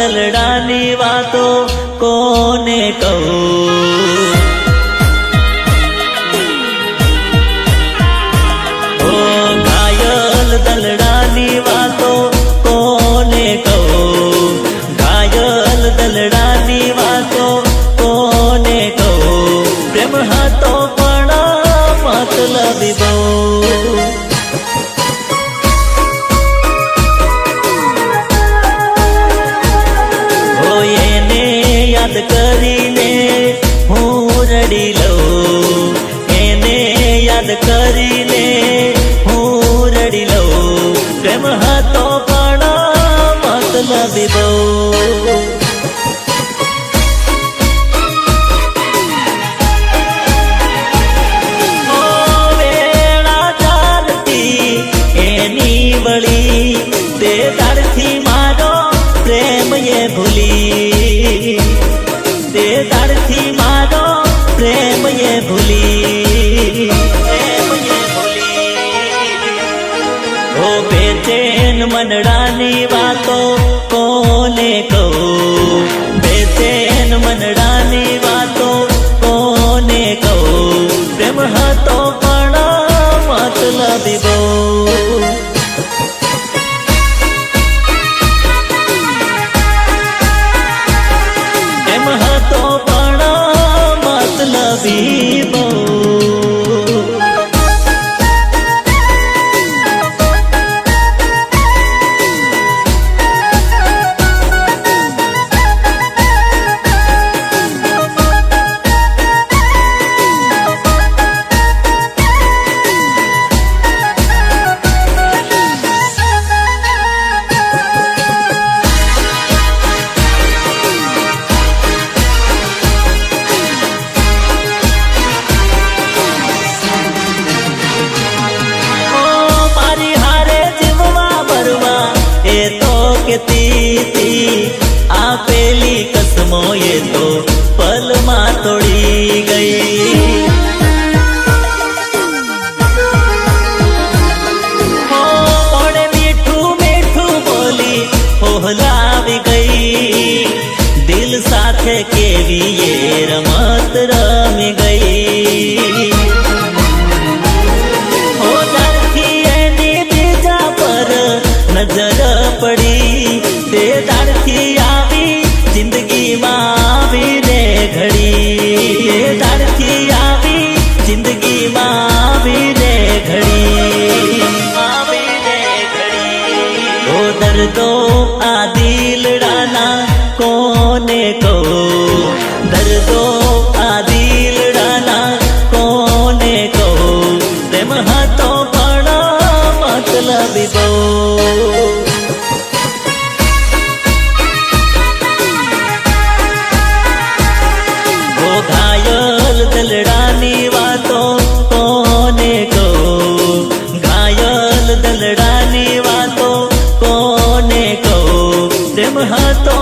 દલડાની વાતો કોને કહું? ઓ ઘાયલ દલડાની વાતો કોને કહું? ઘાયલ દલડાની વાતો કોને કહું? પ્રેમ હતો પણ મતલબી બહુ. યાદ કરીને હું રડી લઉં, એને યાદ કરીને હું રડી લઉં. પ્રેમ હતો પણ મતલબી બહુ. વેળા ચાલતી એની વળી તે તારથી મારો પ્રેમ એ ભૂલી, તે તારથી મારો પ્રેમ એ ભૂલી, પ્રેમ એ ભૂલી. ઓ બેચેન મનડાની વાતો કોને કહું? બેચેન મનડાની વાતો કોને કહું? પ્રેમ હતો પણ મતલબી બહુ. હતો પણ મતલબી બહુ. એ તો કેતી આપેલી કસમો એ તો પલમાં તોડી ગઈ. કોણે મીઠું મીઠું બોલી ઓહલાવી ગઈ. દિલ સાથે કેવી એ રમત રમી ગઈ. નજર પડી તે દાડથી આવી જિંદગીમાં આવી રે ઘડી. એ દાડથી આવી જિંદગીમાં આવી રે ઘડી, આવી રે ઘડી. ઓ દર્દો આ દિલડાના કોને કહું? દર્દો આ દિલડાના કોને કહું? પ્રેમ હતો પણ મતલબી બહુ. ઘાયલ દલડાની વાતો કોને કહું? ઘાયલ દલડાની વાતો કોને કહું? પ્રેમ હતો